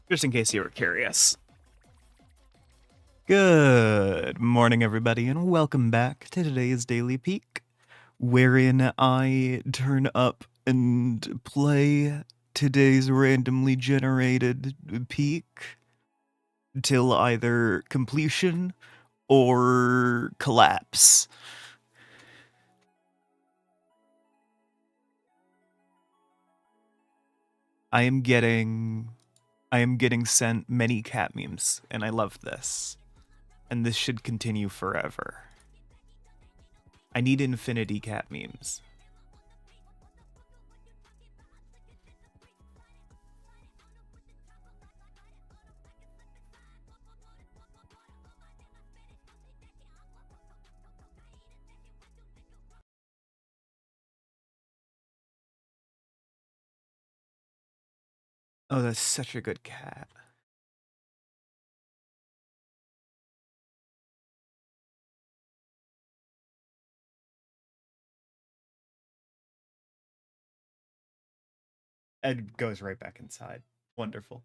Just in case you were curious. Good morning, everybody, and welcome back to today's Daily Peek, wherein I turn up and play today's randomly generated peak till either completion or collapse. I am getting sent many cat memes, and I love this. And this should continue forever. I need infinity cat memes. Oh, that's such a good cat. Ed goes right back inside. Wonderful.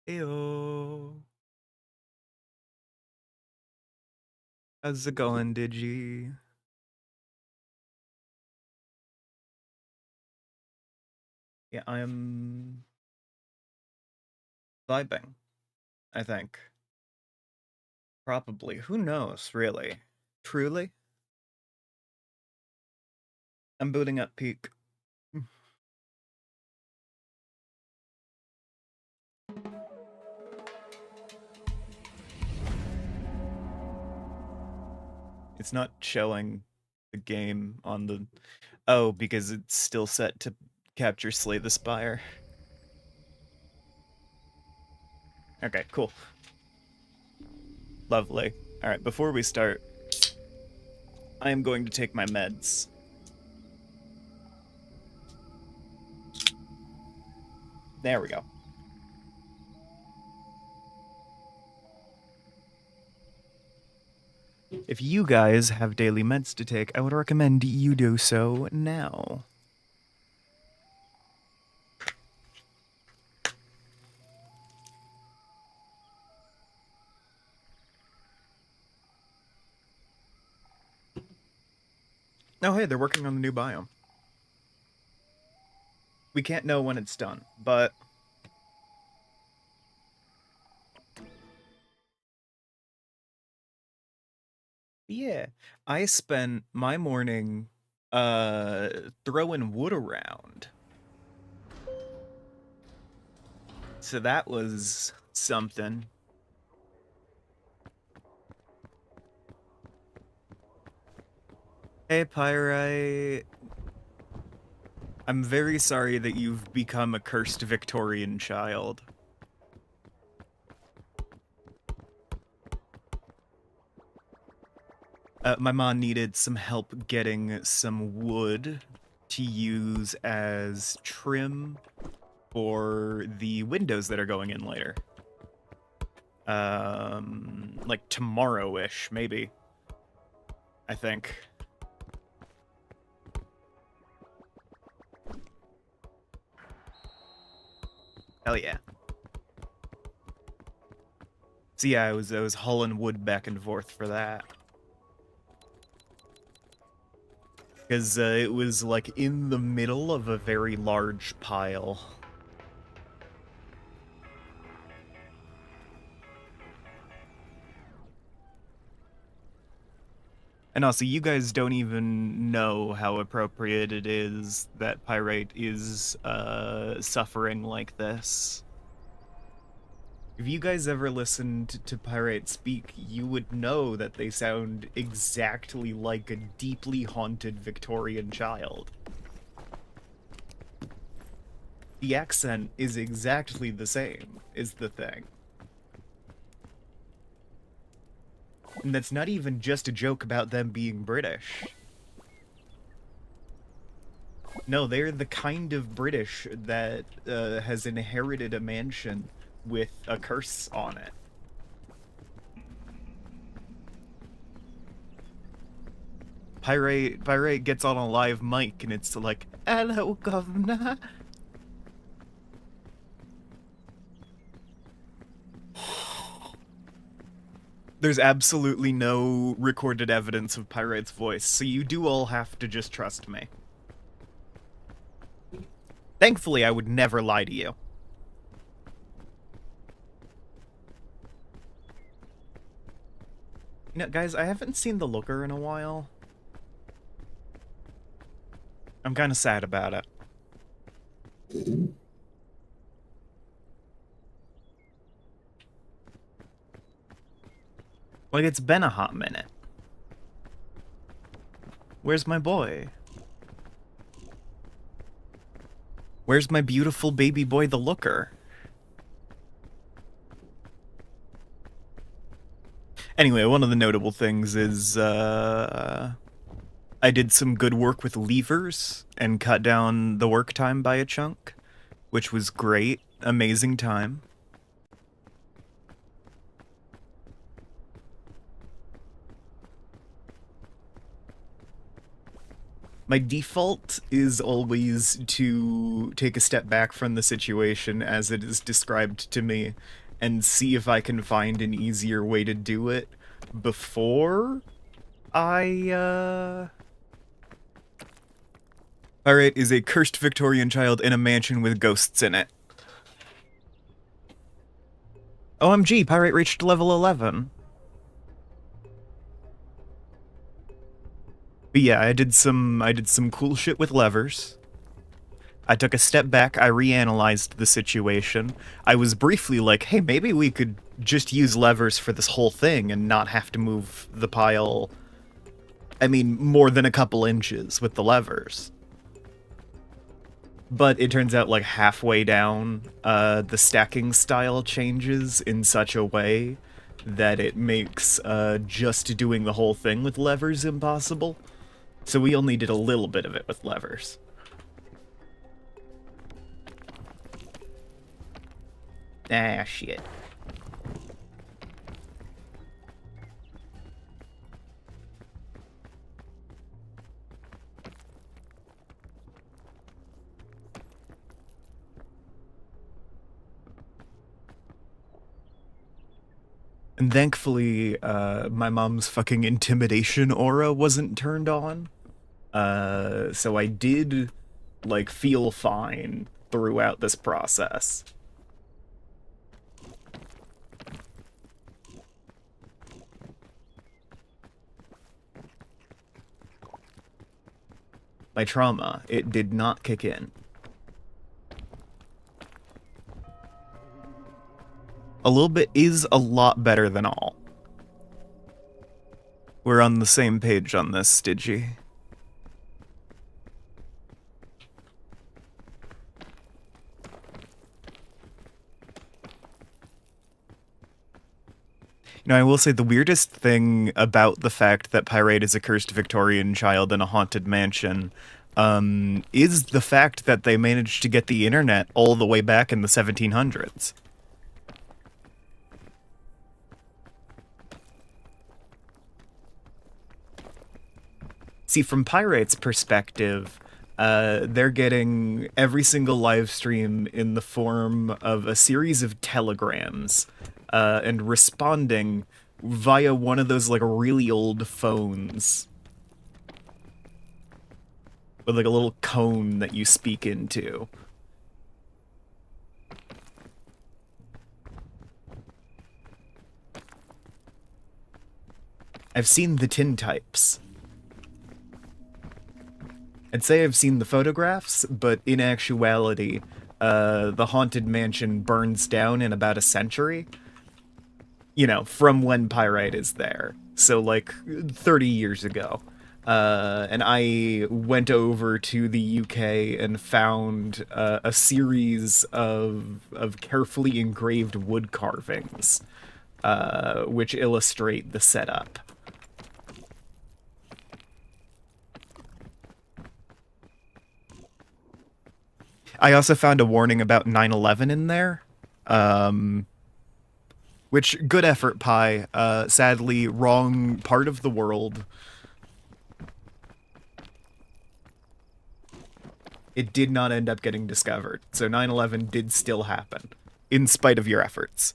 Heyo. How's it going, Digi? Yeah, I'm vibing, I think. Probably. Who knows, really? Truly? I'm booting up Peak. It's not showing the game on the... Oh, because it's still set to capture Slay the Spire. Okay, cool. Lovely. Alright, before we start, I am going to take my meds. There we go. If you guys have daily meds to take, I would recommend you do so now. Oh, hey, they're working on the new biome. We can't know when it's done, but... Yeah, I spent my morning, throwing wood around. So that was something. Hey, Pyrite. I'm very sorry that you've become a cursed Victorian child. My mom needed some help getting some wood to use as trim for the windows that are going in later. Like tomorrow-ish, maybe. I think. Hell yeah. So yeah, I was hauling wood back and forth for that. Because it was like in the middle of a very large pile. And also, you guys don't even know how appropriate it is that Pyrite is suffering like this. If you guys ever listened to Pyrite speak, you would know that they sound exactly like a deeply haunted Victorian child. The accent is exactly the same, is the thing. And that's not even just a joke about them being British. No, they're the kind of British that has inherited a mansion with a curse on it. Pyrite gets on a live mic and it's like, "Hello, governor." There's absolutely no recorded evidence of Pyrite's voice, so you do all have to just trust me. Thankfully, I would never lie to you. You know, guys, I haven't seen the Looker in a while. I'm kind of sad about it. Like, it's been a hot minute. Where's my boy? Where's my beautiful baby boy, the Looker? Anyway, one of the notable things is, I did some good work with levers and cut down the work time by a chunk, which was great. Amazing time. My default is always to take a step back from the situation as it is described to me and see if I can find an easier way to do it before I, Pyrite is a cursed Victorian child in a mansion with ghosts in it. OMG, Pyrite reached level 11. But yeah, I did some cool shit with levers. I took a step back, I reanalyzed the situation. I was briefly like, hey, maybe we could just use levers for this whole thing and not have to move the pile, I mean, more than a couple inches with the levers. But it turns out, like, halfway down, the stacking style changes in such a way that it makes just doing the whole thing with levers impossible. So we only did a little bit of it with levers. Ah, shit. And thankfully, my mom's fucking intimidation aura wasn't turned on. So I did, like, feel fine throughout this process. My trauma, it did not kick in. A little bit is a lot better than all. We're on the same page on this, Stidgy. You know, I will say the weirdest thing about the fact that Pyrite is a cursed Victorian child in a haunted mansion is the fact that they managed to get the internet all the way back in the 1700s. See, from Pyrite's perspective, they're getting every single live stream in the form of a series of telegrams, and responding via one of those, like, really old phones. With, like, a little cone that you speak into. I've seen the tintypes. I'd say I've seen the photographs, but in actuality, the haunted mansion burns down in about a century. You know, from when Pyrite is there. So, like, 30 years ago. And I went over to the UK and found a series of carefully engraved wood carvings, which illustrate the setup. I also found a warning about 9/11 in there, which, good effort, Pi. Sadly, wrong part of the world. It did not end up getting discovered, so 9/11 did still happen, in spite of your efforts.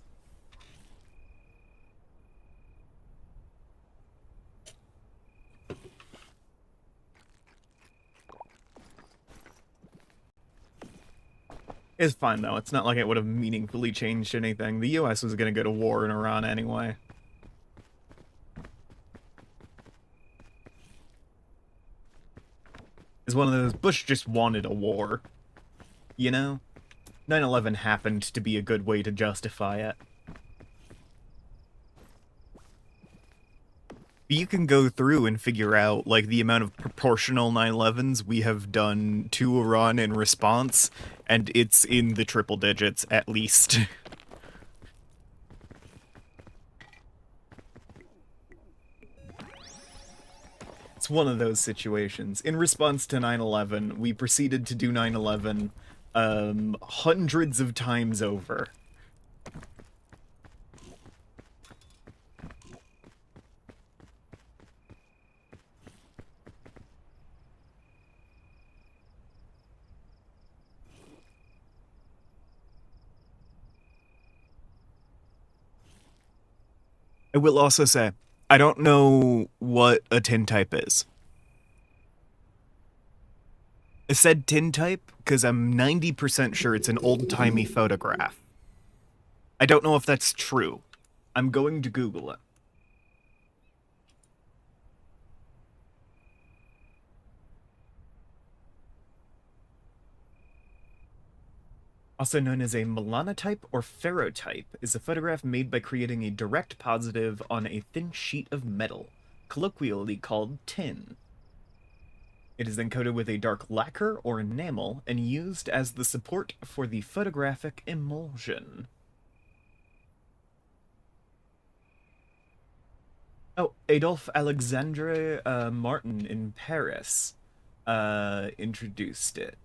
It's fine, though. It's not like it would have meaningfully changed anything. The US was going to go to war in Iran anyway. It's one of those, Bush just wanted a war. You know? 9/11 happened to be a good way to justify it. You can go through and figure out, like, the amount of proportional 9/11s we have done to Iran in response, and it's in the triple digits, at least. It's one of those situations. In response to 9/11, we proceeded to do 9/11 hundreds of times over. I will also say, I don't know what a tintype is. I said tintype because I'm 90% sure it's an old-timey photograph. I don't know if that's true. I'm going to Google it. Also known as a melanotype or ferrotype, is a photograph made by creating a direct positive on a thin sheet of metal, colloquially called tin. It is then coated with a dark lacquer or enamel and used as the support for the photographic emulsion. Oh, Adolphe Alexandre Martin in Paris introduced it.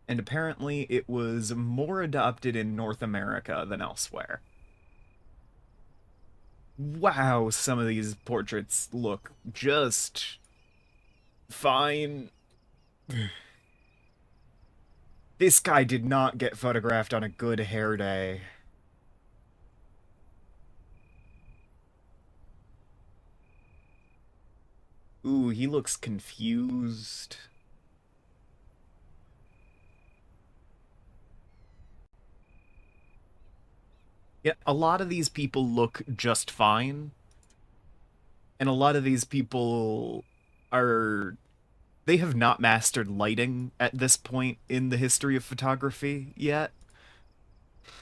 And apparently it was more adopted in North America than elsewhere. Wow, some of these portraits look just fine. This guy did not get photographed on a good hair day. Ooh, he looks confused. Yeah, a lot of these people look just fine. And a lot of these people are... They have not mastered lighting at this point in the history of photography yet.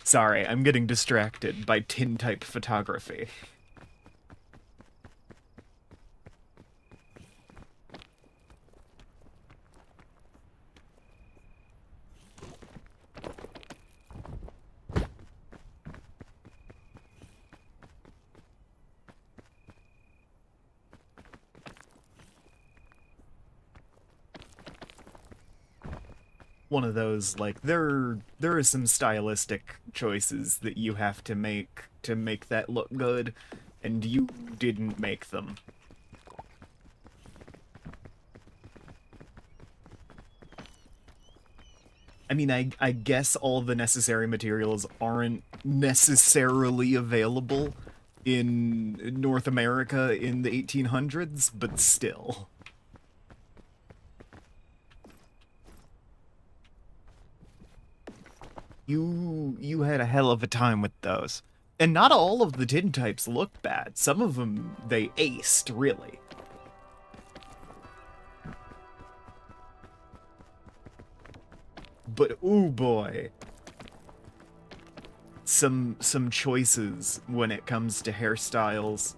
Sorry, I'm getting distracted by tintype photography. One of those, like, there are some stylistic choices that you have to make that look good, and you didn't make them. I mean, I guess all the necessary materials aren't necessarily available in North America in the 1800s, but still. You had a hell of a time with those. And not all of the tintypes look bad. Some of them, they aced, really. But, ooh boy. Some choices when it comes to hairstyles.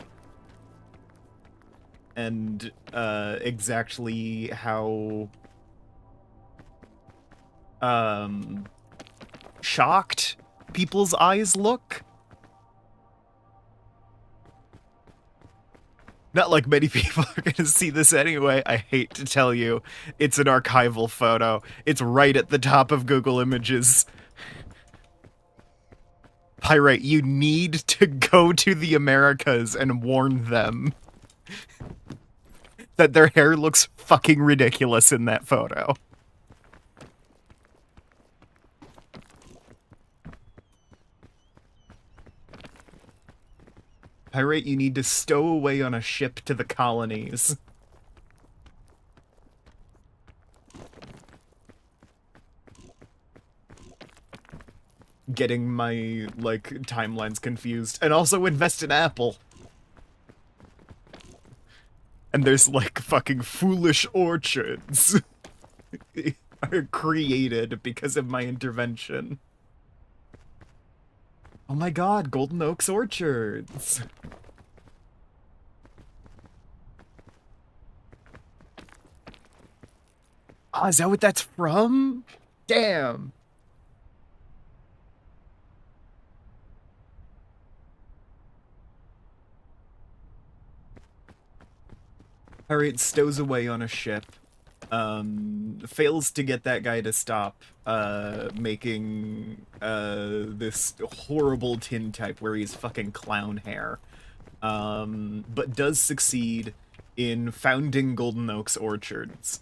And, exactly how... shocked people's eyes look. Not like many people are gonna see this anyway. I hate to tell you, it's an archival photo. It's right at the top of Google Images. Pyrite, you need to go to the Americas and warn them. that their hair looks fucking ridiculous in that photo. Pirate, you need to stow away on a ship to the colonies. Getting my, like, timelines confused. And also invest in Apple. And there's, like, fucking foolish orchards are created because of my intervention. Oh my god, Golden Oaks Orchards! Ah, is that what that's from? Damn! Alright, stows away on a ship. Fails to get that guy to stop, making, this horrible tintype where he's fucking clown hair. But does succeed in founding Golden Oaks Orchards.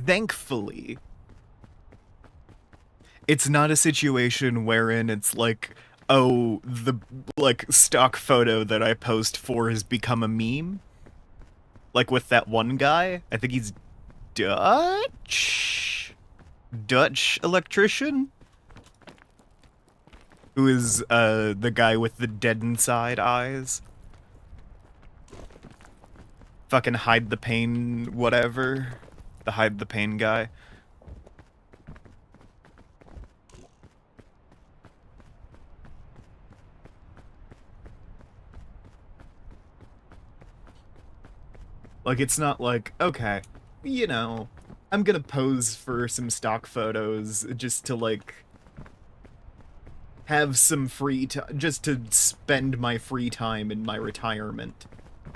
Thankfully, it's not a situation wherein it's like, oh, the, like, stock photo that I post for has become a meme. Like with that one guy. I think he's Dutch? Dutch electrician? Who is, the guy with the dead inside eyes. Fucking hide the pain, whatever. The hide the pain guy. Like, it's not like, okay, you know, I'm gonna pose for some stock photos just to, like, have some free time, just to spend my free time in my retirement.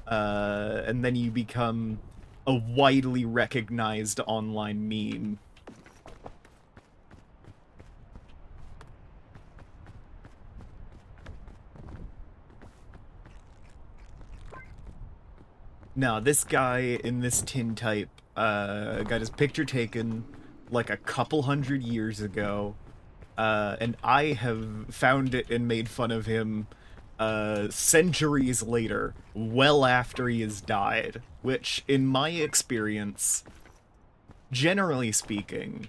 And then you become a widely recognized online meme. Now, this guy in this tintype, got his picture taken like a couple hundred years ago, and I have found it and made fun of him, centuries later, well after he has died, which, in my experience, generally speaking,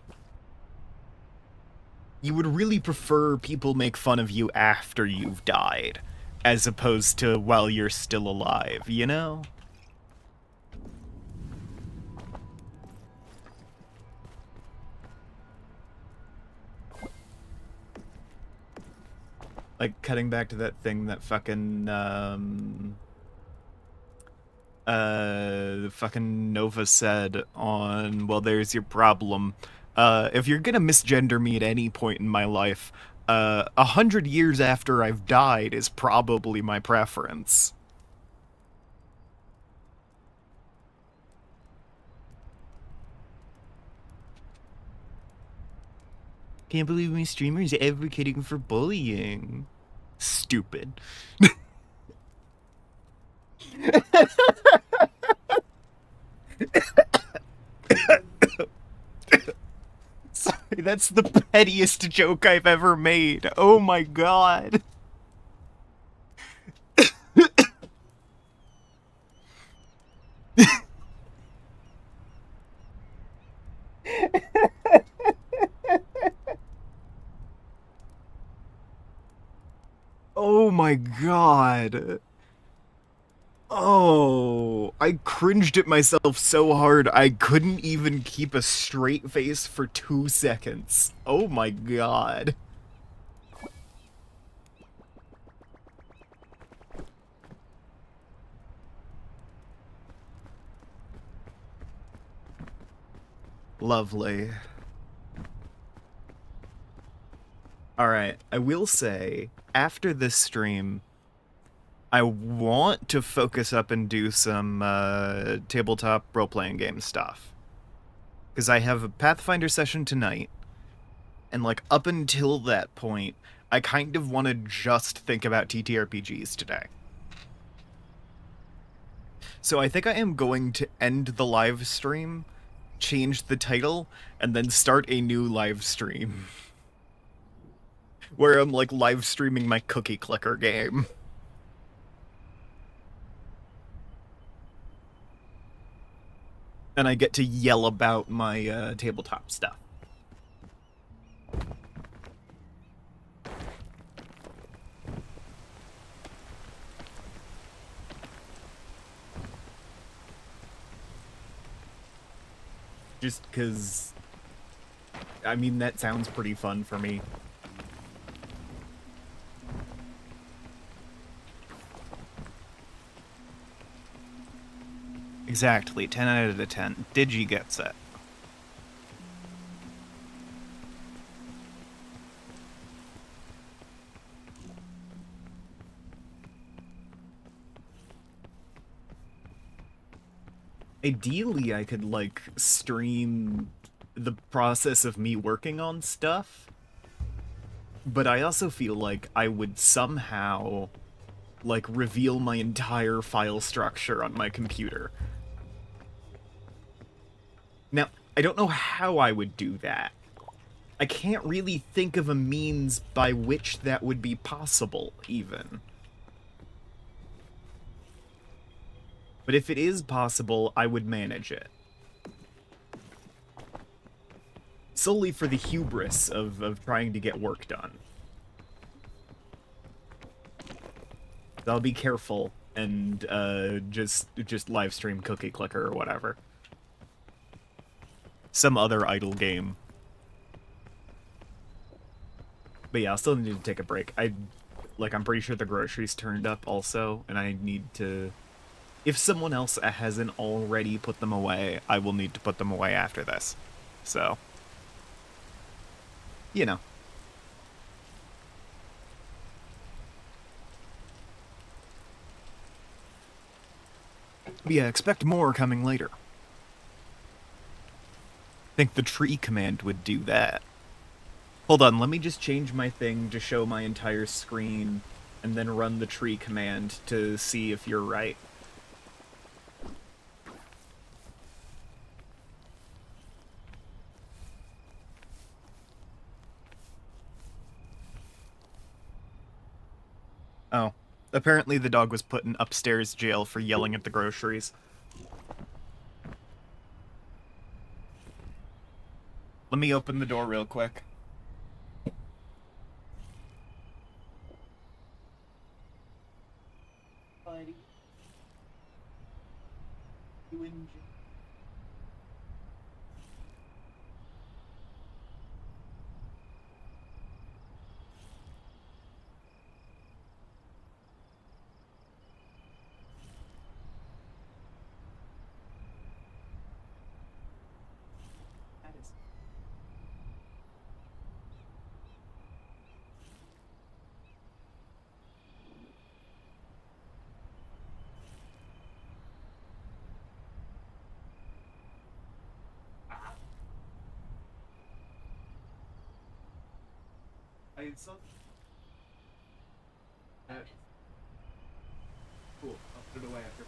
you would really prefer people make fun of you after you've died, as opposed to while you're still alive, you know? Like, cutting back to that thing that fucking, fucking Nova said on, well, there's your problem. If you're gonna misgender me at any point in my life, 100 years after I've died is probably my preference. Can't believe my streamer is advocating for bullying. Stupid. Sorry, that's the pettiest joke I've ever made. Oh my god. Oh my god. Oh, I cringed at myself so hard I couldn't even keep a straight face for 2 seconds. Oh my god. Lovely. Alright, I will say, after this stream, I want to focus up and do some tabletop role-playing game stuff. Because I have a Pathfinder session tonight, And, like, up until that point, I kind of want to just think about TTRPGs today. So I think I am going to end the live stream, change the title, and then start a new live stream. Where I'm, like, live streaming my cookie clicker game. And I get to yell about my tabletop stuff. Just because, I mean, that sounds pretty fun for me. Exactly, 10 out of 10. Digi gets it. Ideally, I could, like, stream the process of me working on stuff, but I also feel like I would somehow, like, reveal my entire file structure on my computer. Now, I don't know how I would do that. I can't really think of a means by which that would be possible, even. But if it is possible, I would manage it. Solely for the hubris of trying to get work done. So I'll be careful and just live stream Cookie Clicker or whatever. Some other idle game. But yeah, I'll still need to take a break. I'm pretty sure the groceries turned up also, and I need to... If someone else hasn't already put them away, I will need to put them away after this. So, you know. But yeah, expect more coming later. I think the tree command would do that. Hold on, let me just change my thing to show my entire screen, and then run the tree command to see if you're right. Oh. Apparently the dog was put in upstairs jail for yelling at the groceries. Let me open the door real quick. Buddy. You in jail? I saw... Cool, I'll put it away after.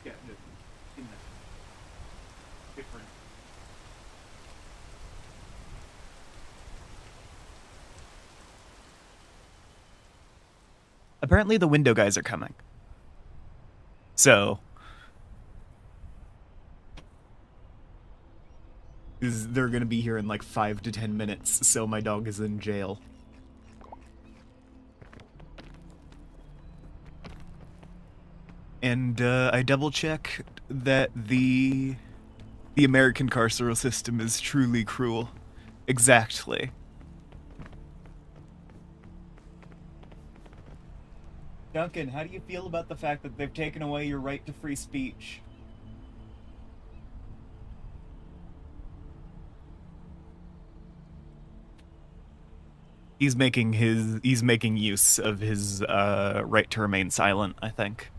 Yeah, in that. Different. Apparently the window guys are coming. So... they're gonna be here in like 5 to 10 minutes, so my dog is in jail. And I double-checked that the American carceral system is truly cruel. Exactly. Duncan, how do you feel about the fact that they've taken away your right to free speech? He's making use of his right to remain silent, I think.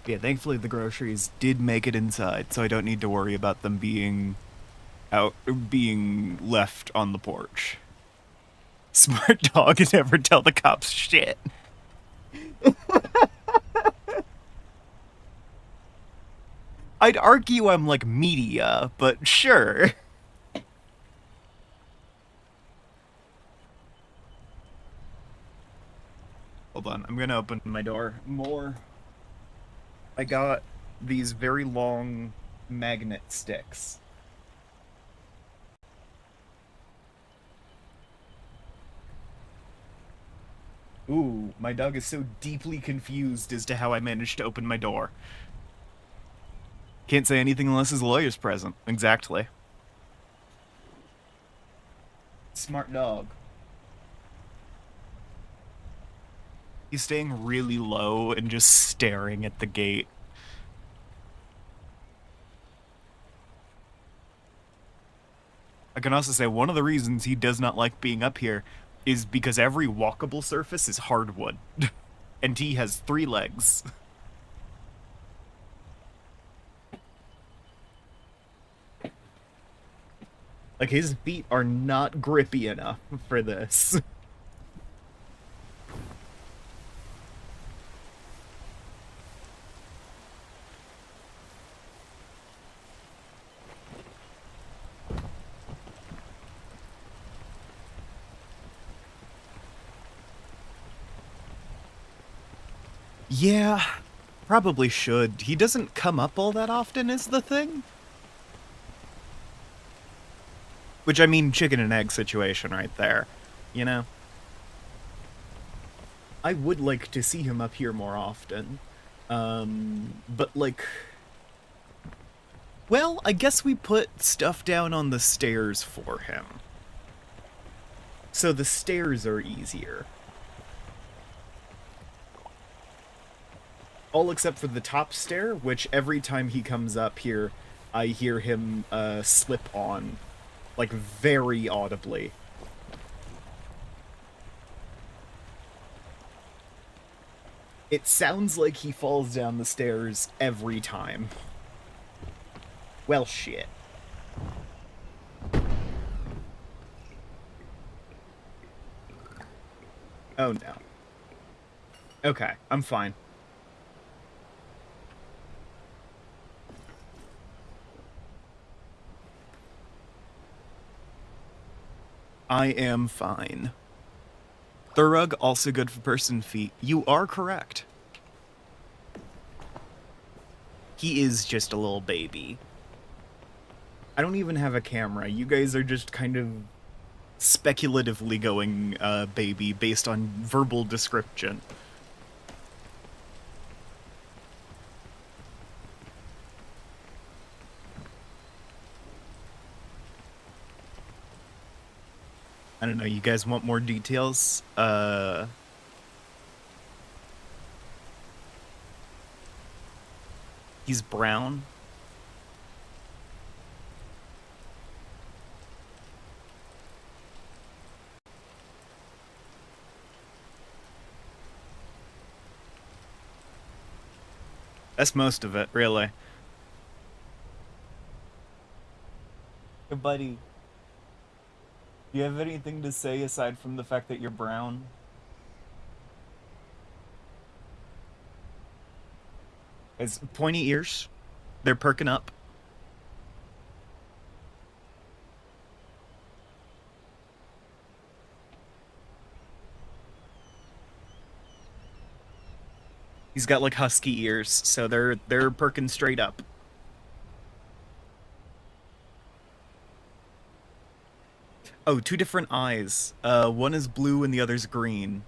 Yeah, thankfully the groceries did make it inside, so I don't need to worry about them being left on the porch. Smart dog never tell the cops shit. I'd argue I'm like media, but sure. Hold on, I'm gonna open my door more. I got these very long magnet sticks. Ooh, my dog is so deeply confused as to how I managed to open my door. Can't say anything unless his lawyer's present. Exactly. Smart dog. He's staying really low and just staring at the gate. I can also say one of the reasons he does not like being up here is because every walkable surface is hardwood. And he has 3 legs. Like, his feet are not grippy enough for this. Yeah, probably should. He doesn't come up all that often, is the thing. Which, I mean, chicken and egg situation right there, you know? I would like to see him up here more often. But like... Well, I guess we put stuff down on the stairs for him. So the stairs are easier. All except for the top stair, which every time he comes up here, I hear him slip on. Like, very audibly. It sounds like he falls down the stairs every time. Well, shit. Oh no. Okay, I'm fine. I am fine. Thurug, also good for person feet. You are correct. He is just a little baby. I don't even have a camera. You guys are just kind of speculatively going baby based on verbal description. I don't know, you guys want more details? He's brown. That's most of it, really. Hey, buddy. Do you have anything to say aside from the fact that you're brown? It's pointy ears. They're perking up. He's got like husky ears, so they're perking straight up. Oh, 2 different eyes. One is blue and the other's green.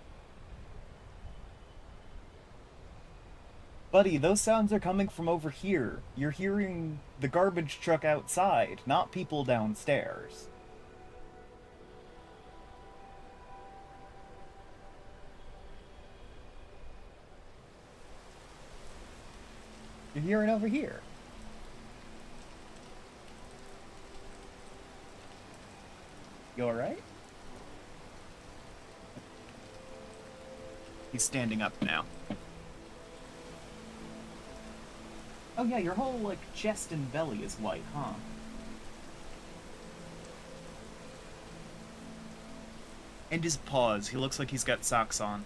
Buddy, those sounds are coming from over here. You're hearing the garbage truck outside, not people downstairs. You're hearing over here. You alright? He's standing up now. Oh yeah, your whole, like, chest and belly is white, huh? And his paws. He looks like he's got socks on.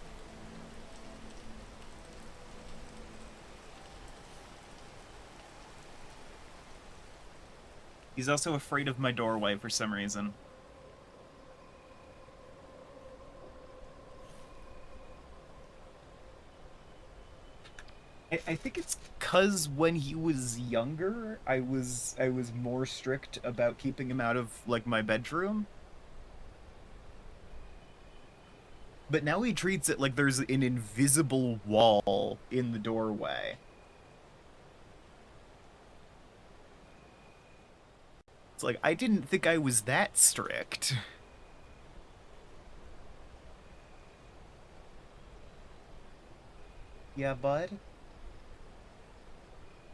He's also afraid of my doorway for some reason. I think it's cause when he was younger, I was more strict about keeping him out of like my bedroom. But now he treats it like there's an invisible wall in the doorway. It's like I didn't think I was that strict. Yeah, bud.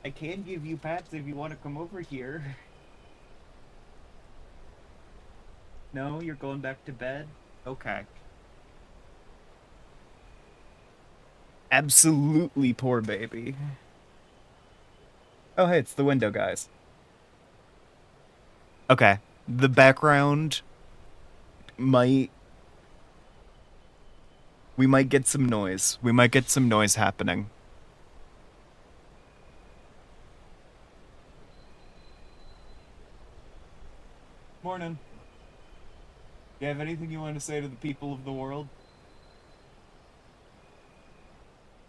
I can give you pats if you want to come over here. No, you're going back to bed? Okay. Absolutely poor baby. Oh, hey, it's the window guys. Okay. The background might. We might get some noise. We might get some noise happening. Morning. Do you have anything you want to say to the people of the world?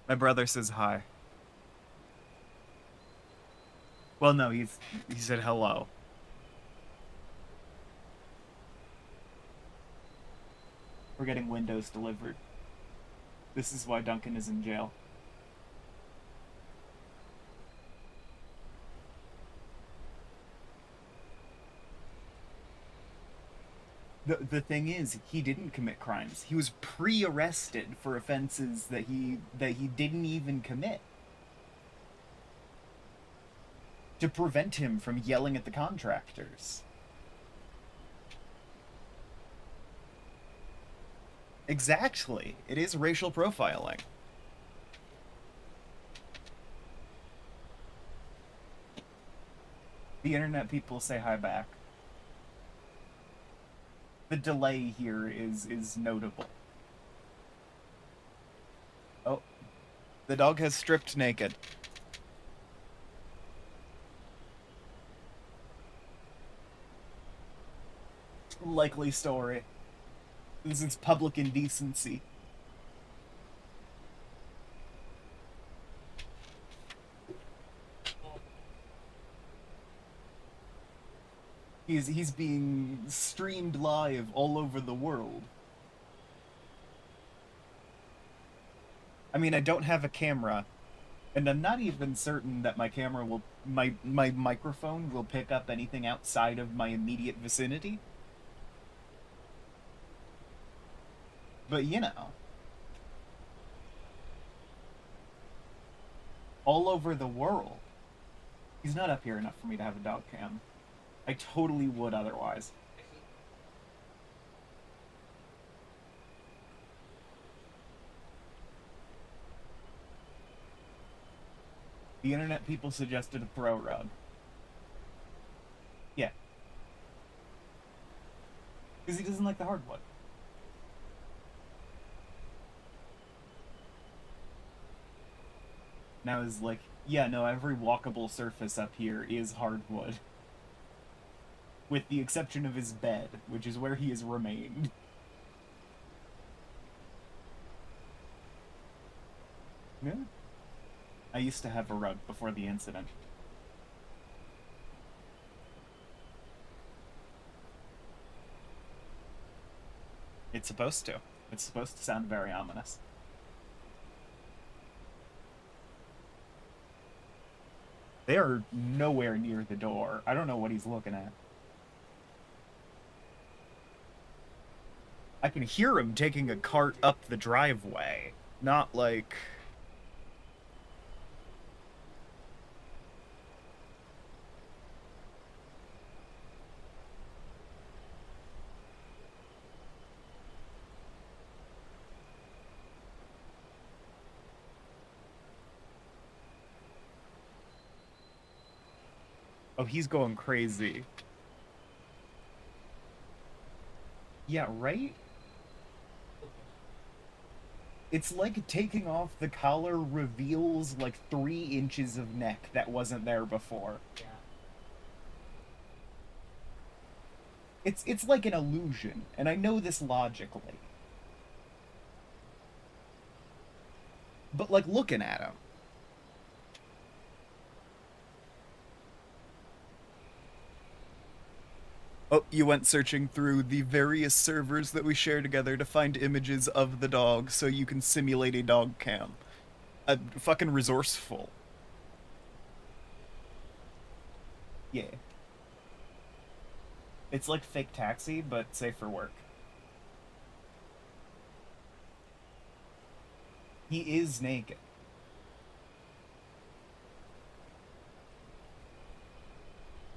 My brother says hi. Well, no, he said hello. We're getting windows delivered. This is why Duncan is in jail. The thing is, he didn't commit crimes. He was pre-arrested for offenses that he didn't even commit. To prevent him from yelling at the contractors. Exactly. It is racial profiling. The internet people say hi back. The delay here is notable. Oh, the dog has stripped naked. Likely story. This is public indecency. He's being streamed live all over the world. I mean, I don't have a camera, and I'm not even certain that my microphone will pick up anything outside of my immediate vicinity. But you know, all over the world. He's not up here enough for me to have a dog cam. I totally would otherwise. The internet people suggested a throw rug. Yeah. Because he doesn't like the hardwood. Now is like, yeah, no, every walkable surface up here is hardwood. With the exception of his bed, which is where he has remained. Yeah. I used to have a rug before the incident. It's supposed to. It's supposed to sound very ominous. They are nowhere near the door. I don't know what he's looking at. I can hear him taking a cart up the driveway. Not like... Oh, he's going crazy. Yeah, right? It's like taking off the collar reveals like 3 inches of neck that wasn't there before. Yeah. It's like an illusion, and I know this logically. But like looking at him. Oh, you went searching through the various servers that we share together to find images of the dog so you can simulate a dog cam. Fucking resourceful. Yeah. It's like fake taxi, but safe for work. He is naked.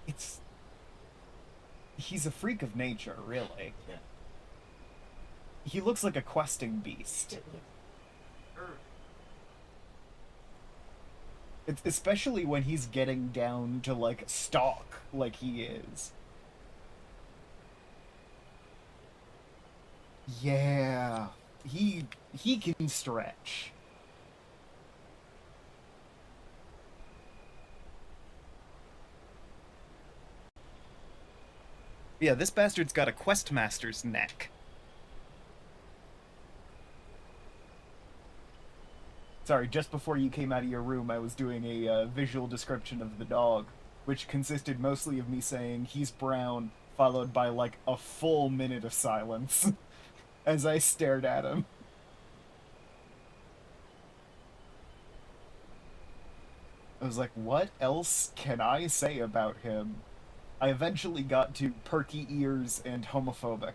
It's... He's a freak of nature, really. Yeah. He looks like a questing beast. It's especially when he's getting down to like stalk like he is. Yeah. He can stretch. Yeah, this bastard's got a questmaster's neck. Sorry, just before you came out of your room, I was doing a visual description of the dog, which consisted mostly of me saying he's brown, followed by like a full minute of silence as I stared at him. I was like, what else can I say about him? I eventually got to perky ears and homophobic.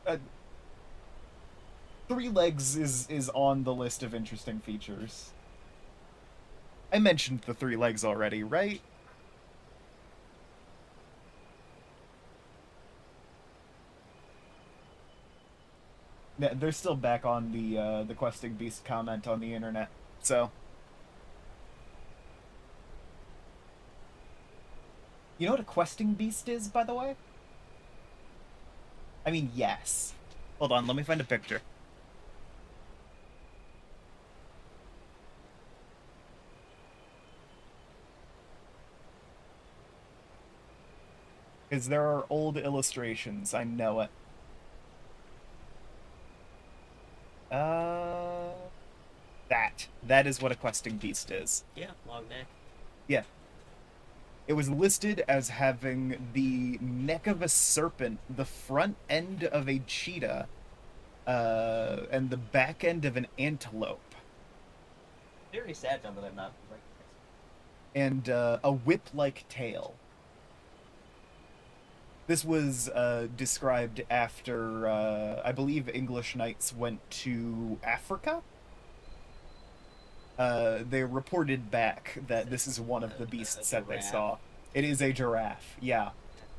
Uh, 3 legs is on the list of interesting features. I mentioned the 3 legs already, right? Yeah, they're still back on the questing beast comment on the internet. So, you know what a questing beast is, by the way? I mean, yes. Hold on, let me find a picture. Because there are old illustrations, I know it. Uh, that is what a questing beast is. Yeah, long neck. Yeah. It was listed as having the neck of a serpent, the front end of a cheetah, and the back end of an antelope, Very sad now that I'm not like. and a whip-like tail. This was described after, I believe, English knights went to Africa. They reported back that this is one of the beasts that they saw. It is a giraffe, yeah.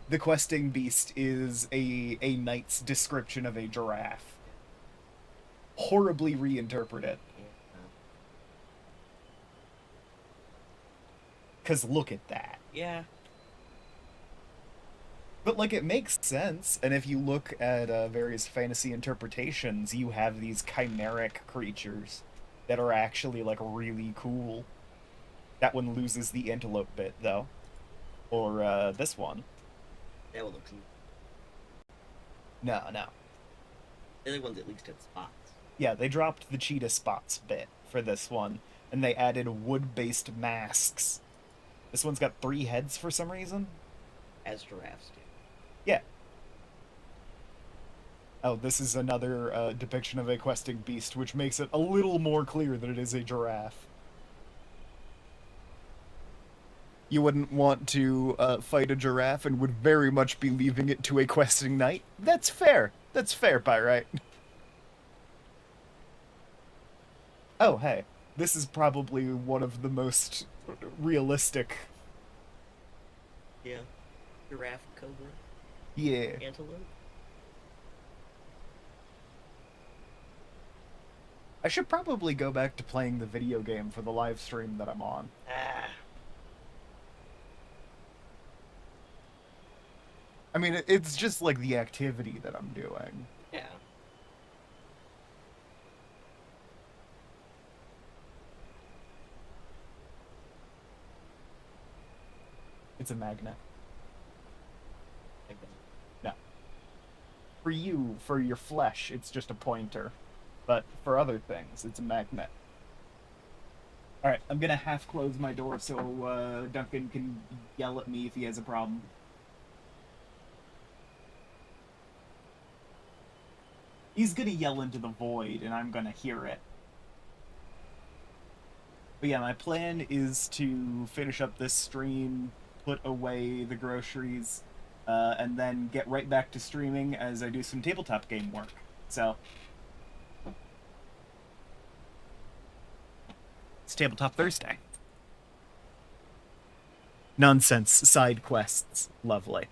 The questing beast is a knight's description of a giraffe. Horribly reinterpreted. Because look at that. Yeah. But, like, it makes sense, and if you look at various fantasy interpretations, you have these chimeric creatures that are actually, like, really cool. That one loses the antelope bit, though. Or, this one. That one looks. No, no. The other one's at least had spots. Yeah, they dropped the cheetah spots bit for this one, and they added wood-based masks. This one's got 3 heads for some reason. As giraffes do. Yeah. Oh, this is another depiction of a questing beast, which makes it a little more clear that it is a giraffe. You wouldn't want to fight a giraffe and would very much be leaving it to a questing knight. That's fair. That's fair, Pyrite. Oh, hey. This is probably one of the most realistic. Yeah. Giraffe, cobra, Yeah. antelope. I should probably go back to playing the video game for the live stream that I'm on. Ah. I mean, it's just like the activity that I'm doing. Yeah. It's a magnet. Like that. No. For you, for your flesh, it's just a pointer. But for other things, it's a magnet. Alright, I'm gonna half close my door so Duncan can yell at me if he has a problem. He's gonna yell into the void, and I'm gonna hear it. But yeah, my plan is to finish up this stream, put away the groceries, and then get right back to streaming as I do some tabletop game work. So, it's Tabletop Thursday. Nonsense, side quests, lovely.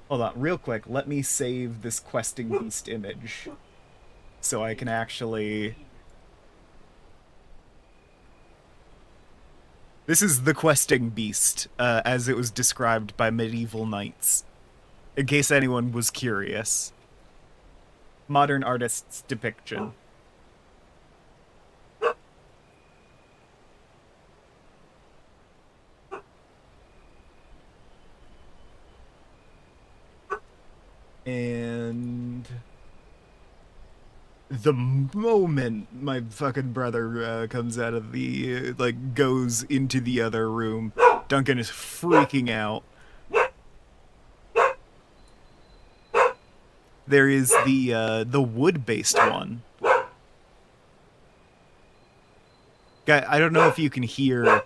Hold on, real quick, let me save this questing beast image so I can actually... This is the questing beast, as it was described by medieval knights. In case anyone was curious. Modern artist's depiction. And... the moment my fucking brother comes out of the, goes into the other room, Duncan is freaking out. There is the wood-based one. Guy, I don't know if you can hear...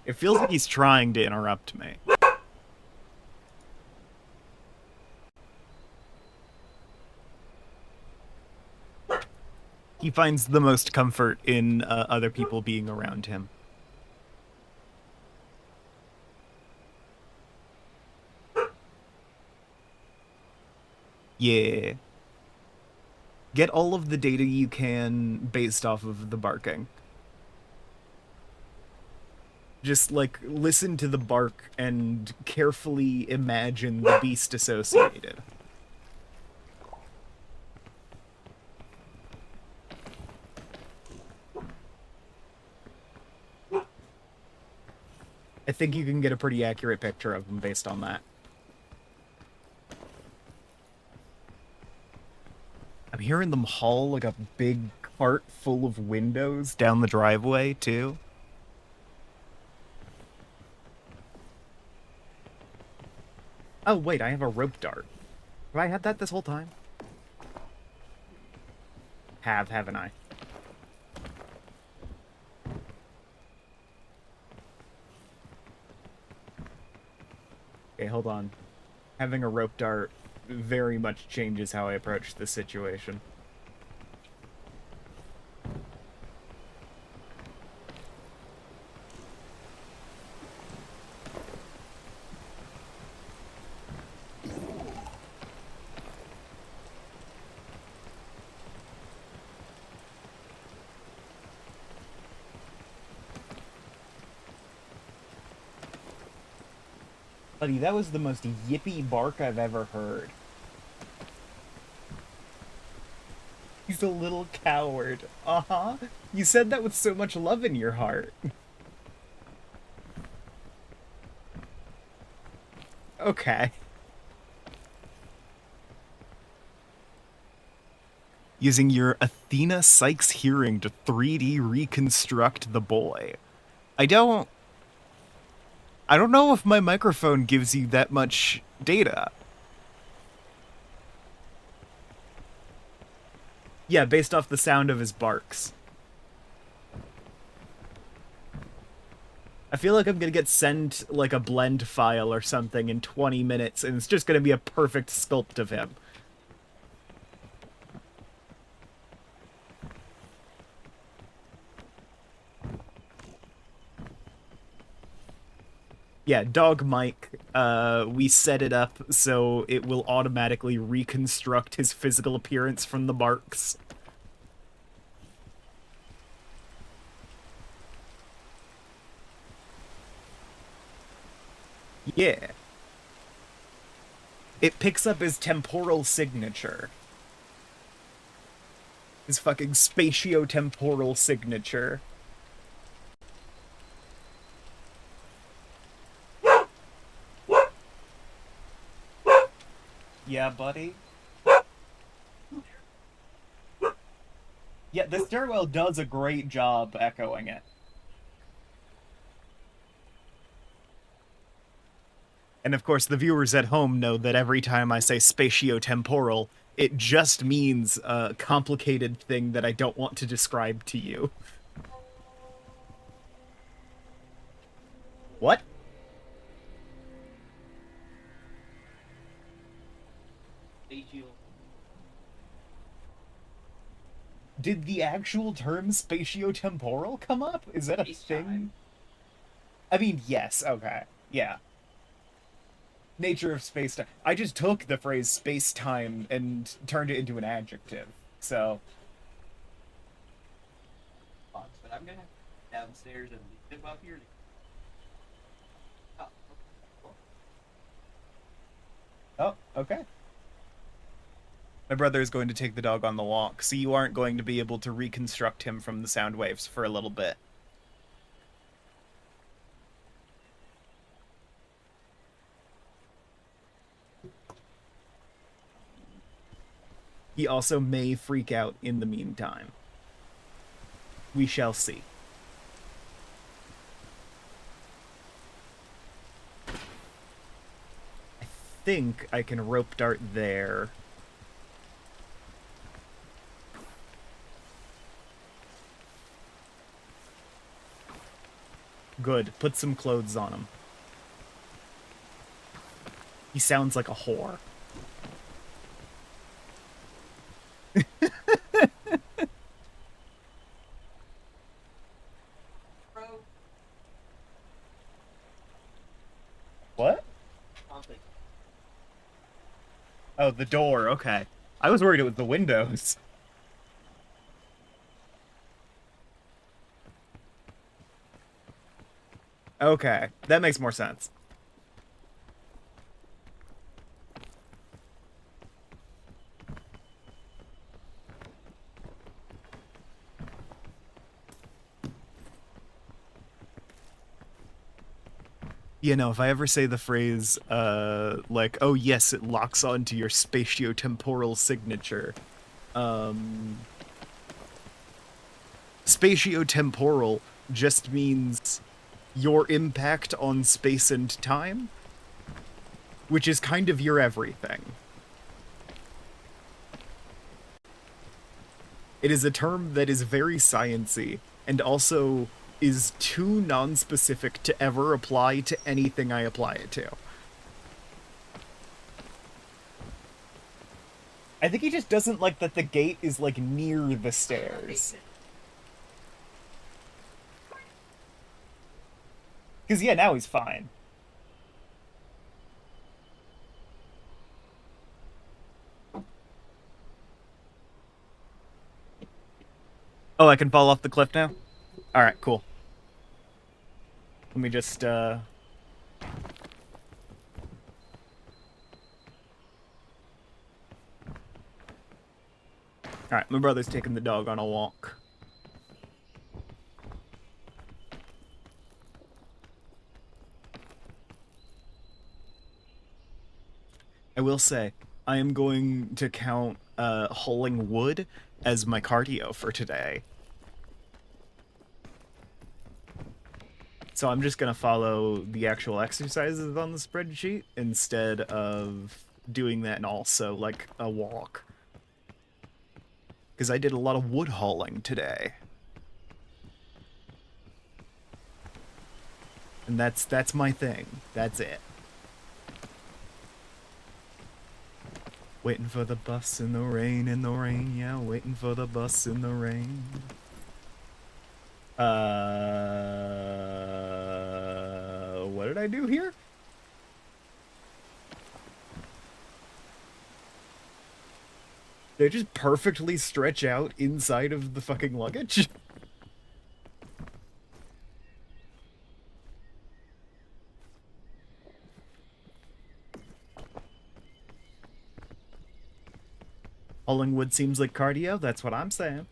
It feels like he's trying to interrupt me. He finds the most comfort in other people being around him. Yeah. Get all of the data you can based off of the barking. Just, listen to the bark and carefully imagine the beast associated. I think you can get a pretty accurate picture of them based on that. I'm hearing them haul, a big cart full of windows down the driveway, too. Oh, wait, I have a rope dart. Have I had that this whole time? Haven't I? Okay, hold on. Having a rope dart very much changes how I approach this situation. Buddy, that was the most yippy bark I've ever heard. He's a little coward. Uh-huh. You said that with so much love in your heart. Okay. Using your Athena Sykes hearing to 3D reconstruct the boy. I don't know if my microphone gives you that much data. Yeah, based off the sound of his barks. I feel like I'm gonna get sent like a blend file or something in 20 minutes, and it's just gonna be a perfect sculpt of him. Yeah, Dog Mike, we set it up so it will automatically reconstruct his physical appearance from the barks. Yeah. It picks up his temporal signature. His fucking spatio-temporal signature. Yeah, buddy? Yeah, the stairwell does a great job echoing it. And of course, the viewers at home know that every time I say spatio-temporal, it just means a complicated thing that I don't want to describe to you. What? Spatial. Did the actual term spatio-temporal come up? Is that a Space-time. thing? I mean, yes, okay. Yeah. Nature of space-time. I just took the phrase space-time and turned it into an adjective. So, But I'm gonna downstairs and leave him up here. Oh, okay. oh, okay. My brother is going to take the dog on the walk, so you aren't going to be able to reconstruct him from the sound waves for a little bit. He also may freak out in the meantime. We shall see. I think I can rope dart there. Good. Put some clothes on him. He sounds like a whore. Bro, What? something. Oh, the door. Okay. I was worried it was the windows. Okay. That makes more sense. You know, if I ever say the phrase, like, oh yes, it locks onto your spatio-temporal signature, spatio-temporal just means your impact on space and time, which is kind of your everything. It is a term that is very sciency, and also is too non-specific to ever apply to anything I apply it to. I think he just doesn't like that the gate is, like, near the stairs. Because, yeah, now he's fine. Oh, I can fall off the cliff now? Alright, cool. Let me just, Alright, my brother's taking the dog on a walk. I will say, I am going to count, hauling wood as my cardio for today. So I'm just gonna follow the actual exercises on the spreadsheet instead of doing that and also, like, a walk. because I did a lot of wood hauling today. And that's my thing. That's it. Waiting for the bus in the rain, yeah, waiting for the bus in the rain. What did I do here? They just perfectly stretch out inside of the fucking luggage? Hauling wood seems like cardio, that's what I'm saying.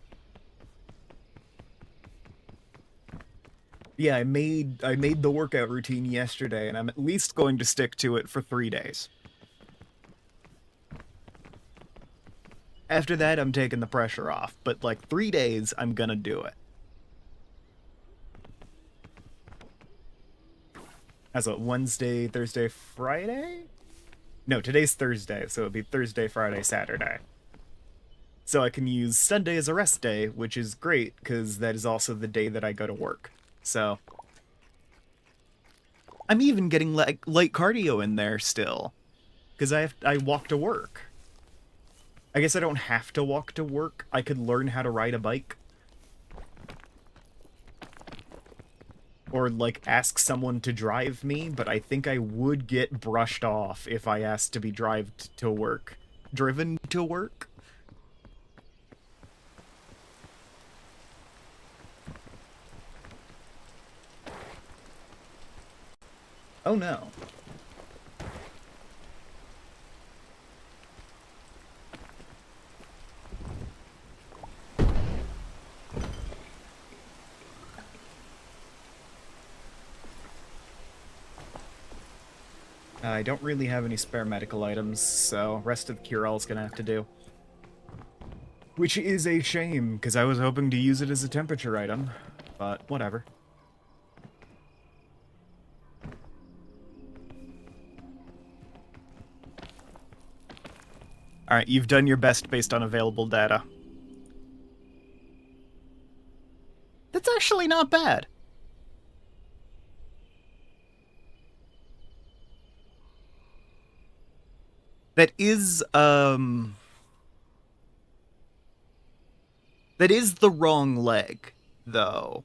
Yeah, I made the workout routine yesterday, and I'm at least going to stick to it for 3 days. After that, I'm taking the pressure off, but like 3 days, I'm gonna do it. As a Wednesday, Thursday, Friday? No, today's Thursday, so it'd be Thursday, Friday, Saturday. So I can use Sunday as a rest day, which is great, because that is also the day that I go to work. So I'm even getting light cardio in there still, because I walk to work. I guess I don't have to walk to work. I could learn how to ride a bike. Or, like, ask someone to drive me, but I think I would get brushed off if I asked to be driven to work. Oh no. I don't really have any spare medical items, so rest of the cure-all's gonna have to do. Which is a shame, because I was hoping to use it as a temperature item, but whatever. Alright, you've done your best based on available data. That's actually not bad. That is the wrong leg, though.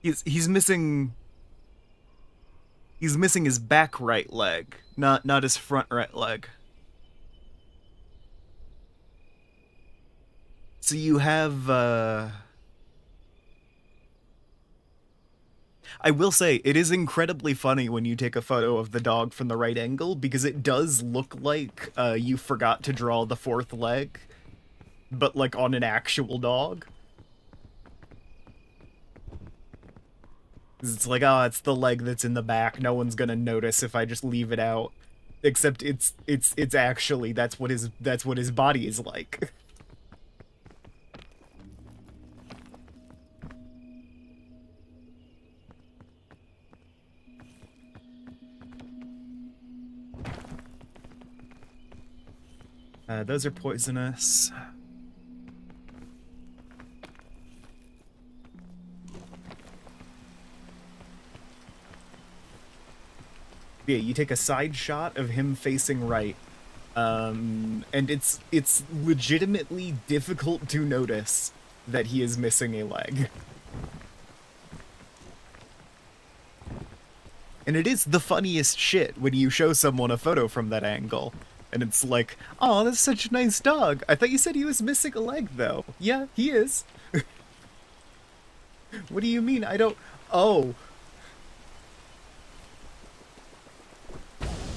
He's missing his back right leg, not his front right leg. So you have I will say, it is incredibly funny when you take a photo of the dog from the right angle, because it does look like you forgot to draw the fourth leg, but like on an actual dog. It's like, oh, it's the leg that's in the back, no one's gonna notice if I just leave it out. Except it's actually, that's what his body is like. Those are poisonous. Yeah, you take a side shot of him facing right, and it's legitimately difficult to notice that he is missing a leg. And it is the funniest shit when you show someone a photo from that angle. And it's like, oh, that's such a nice dog. I thought you said he was missing a leg, though. Yeah, he is. What do you mean? I don't... Oh.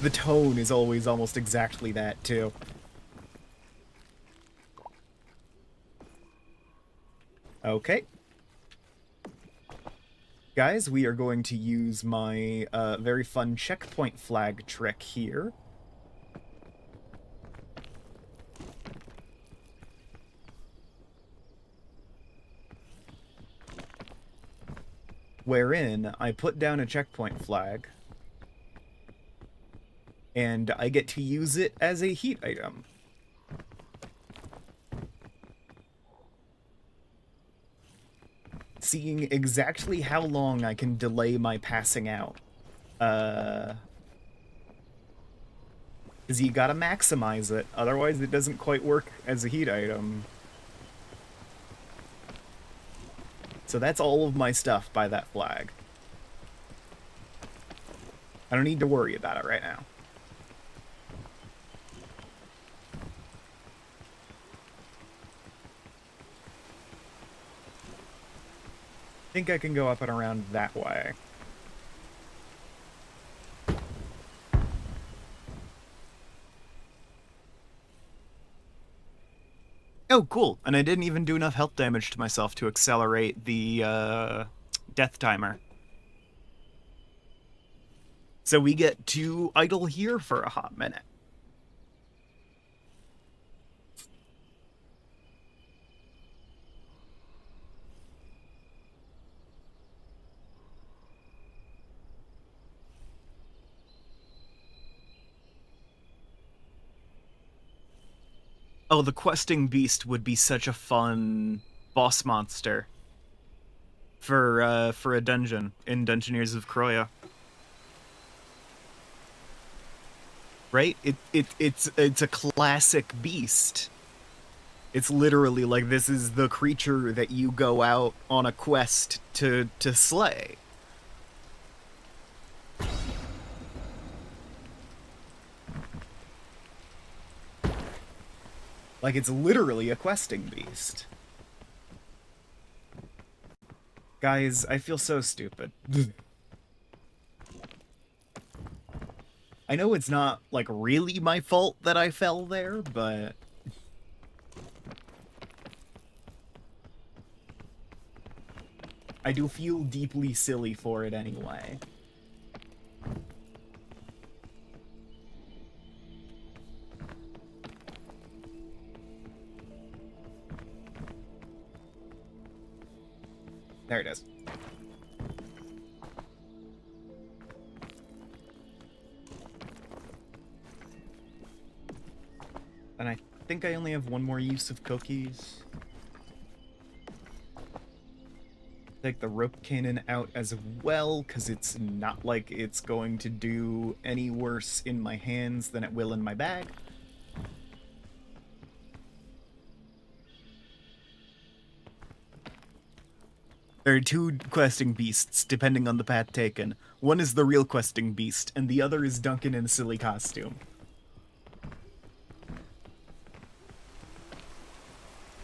The tone is always almost exactly that, too. Okay. Guys, we are going to use my very fun checkpoint flag trick here. Wherein I put down a checkpoint flag. and I get to use it as a heat item. Seeing exactly how long I can delay my passing out. Because you gotta maximize it, otherwise it doesn't quite work as a heat item. So that's all of my stuff by that flag. I don't need to worry about it right now. I think I can go up and around that way. Oh, cool. And I didn't even do enough health damage to myself to accelerate the death timer. So we get to idle here for a hot minute. Oh, the questing beast would be such a fun boss monster for a dungeon in Dungeoneers of Kroya. Right? It's a classic beast. It's literally like this is the creature that you go out on a quest to slay. Like it's literally a questing beast. Guys, I feel so stupid. I know it's not like really my fault that I fell there, but I do feel deeply silly for it anyway. There it is. And I think I only have one more use of cookies. Take the rope cannon out as well, because it's not like it's going to do any worse in my hands than it will in my bag. There are two questing beasts, depending on the path taken. One is the real questing beast, and the other is Duncan in a silly costume.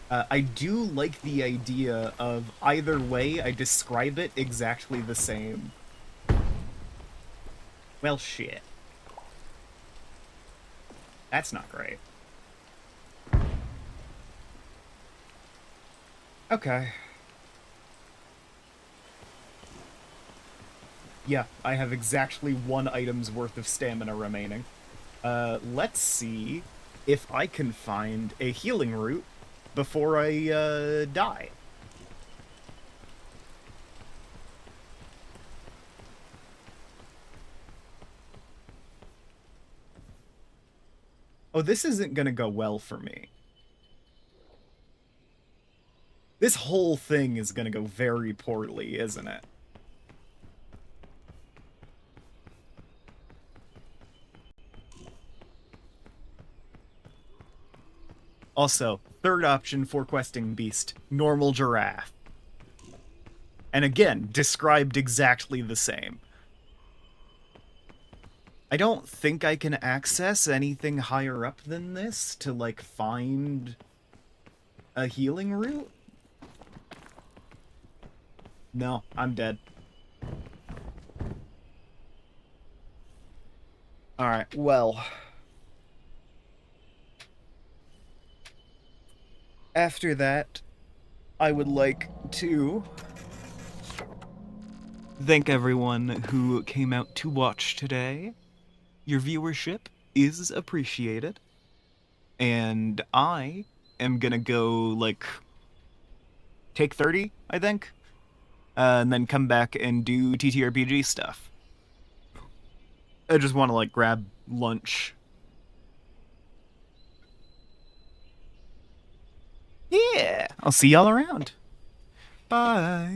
I do like the idea of either way I describe it exactly the same. Well, shit. That's not great. Okay. Yeah, I have exactly one item's worth of stamina remaining. Let's see if I can find a healing root before I, die. Oh, this isn't gonna go well for me. This whole thing is gonna go very poorly, isn't it? Also, third option for questing beast, normal giraffe. And again, described exactly the same. I don't think I can access anything higher up than this to, like, find a healing root. No, I'm dead. Alright, well. After that, I would like to thank everyone who came out to watch today. Your viewership is appreciated. And I am gonna go, like, take 30, I think. And then come back and do TTRPG stuff. I just want to, like, grab lunch. Yeah, I'll see y'all around. Bye.